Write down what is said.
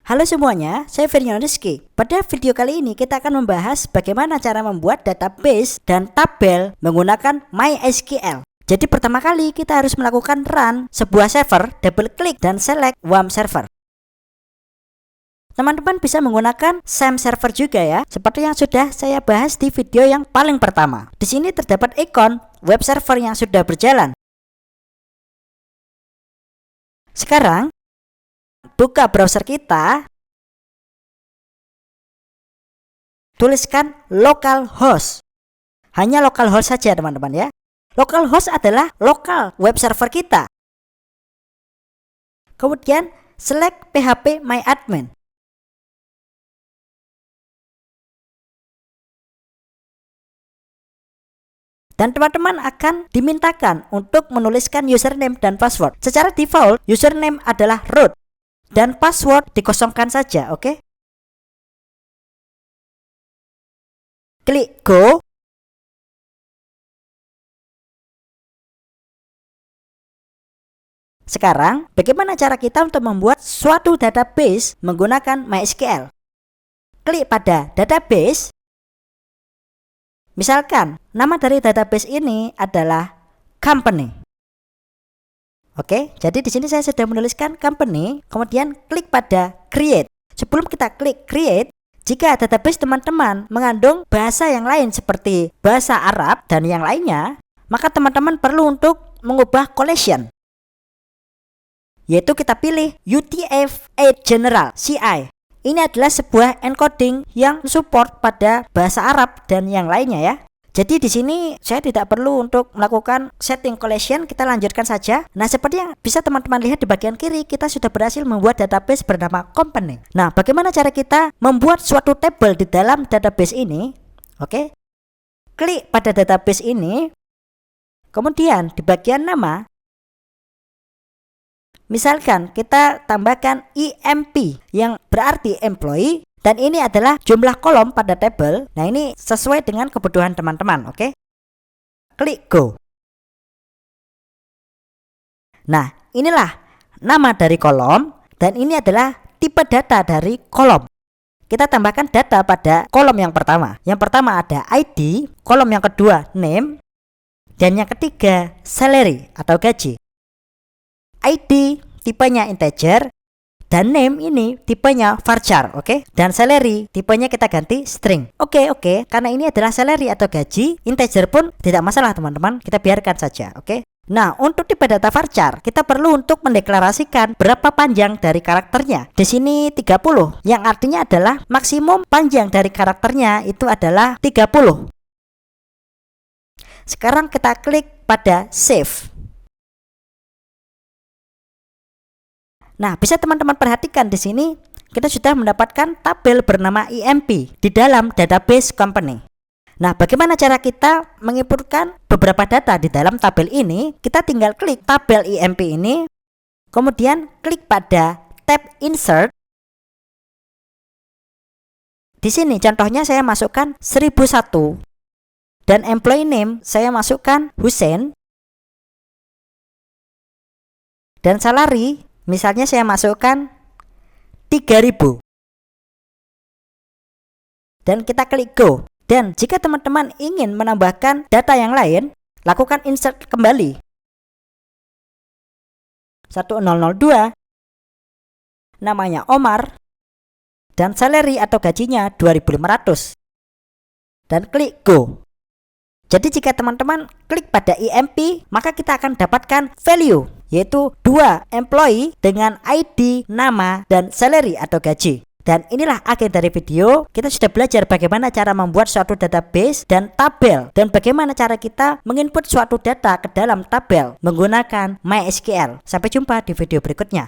Halo semuanya, saya Firman Rizky. Pada video kali ini kita akan membahas bagaimana cara membuat database dan tabel menggunakan MySQL. Jadi pertama kali kita harus melakukan run sebuah server, double klik dan select WAMP server. Teman-teman bisa menggunakan SAM server juga ya, seperti yang sudah saya bahas di video yang paling pertama. Di sini terdapat ikon web server yang sudah berjalan. Sekarang buka browser kita, tuliskan localhost. Hanya localhost saja teman-teman ya. Localhost adalah lokal web server kita. Kemudian select phpMyAdmin. Dan teman-teman akan dimintakan untuk menuliskan username dan password. Secara default, username adalah root dan password dikosongkan saja, oke? Klik go. Sekarang, bagaimana cara kita untuk membuat suatu database menggunakan MySQL? Klik pada database. Misalkan, nama dari database ini adalah company. Oke, jadi di sini saya sudah menuliskan company, kemudian klik pada create. Sebelum kita klik create, jika database teman-teman mengandung bahasa yang lain seperti bahasa Arab dan yang lainnya, maka teman-teman perlu untuk mengubah collection. Yaitu kita pilih UTF-8 General CI. Ini adalah sebuah encoding yang support pada bahasa Arab dan yang lainnya ya. Jadi di sini saya tidak perlu untuk melakukan setting collection, kita lanjutkan saja. Nah, seperti yang bisa teman-teman lihat di bagian kiri, kita sudah berhasil membuat database bernama company. Nah, bagaimana cara kita membuat suatu table di dalam database ini? Oke. Klik pada database ini. Kemudian di bagian nama, misalkan kita tambahkan EMP yang berarti employee, dan ini adalah jumlah kolom pada tabel. Nah, ini sesuai dengan kebutuhan teman-teman, oke? Klik go. Nah, inilah nama dari kolom dan ini adalah tipe data dari kolom. Kita tambahkan data pada kolom yang pertama. Yang pertama ada ID, kolom yang kedua name, dan yang ketiga salary atau gaji. ID tipenya integer, dan name ini tipenya varchar, oke? Dan salary tipenya kita ganti string. Oke, karena ini adalah salary atau gaji, integer pun tidak masalah teman-teman, kita biarkan saja, oke? Nah, untuk tipe data varchar, kita perlu untuk mendeklarasikan berapa panjang dari karakternya. Di sini 30, yang artinya adalah maksimum panjang dari karakternya itu adalah 30. Sekarang kita klik pada save. Nah, bisa teman-teman perhatikan di sini kita sudah mendapatkan tabel bernama EMP di dalam database company. Nah, bagaimana cara kita menginputkan beberapa data di dalam tabel ini? Kita tinggal klik tabel EMP ini, kemudian klik pada tab insert. Di sini contohnya saya masukkan 1001 dan employee name saya masukkan Hussein, dan salary misalnya saya masukkan 3000. Dan kita klik go. Dan jika teman-teman ingin menambahkan data yang lain, lakukan insert kembali. 1002. Namanya Omar. Dan salary atau gajinya 2500. Dan klik go. Jadi jika teman-teman klik pada EMP, maka kita akan dapatkan value, yaitu 2 employee dengan ID, nama, dan salary atau gaji. Dan inilah akhir dari video. Kita sudah belajar bagaimana cara membuat suatu database dan tabel, dan bagaimana cara kita menginput suatu data ke dalam tabel menggunakan MySQL. Sampai jumpa di video berikutnya.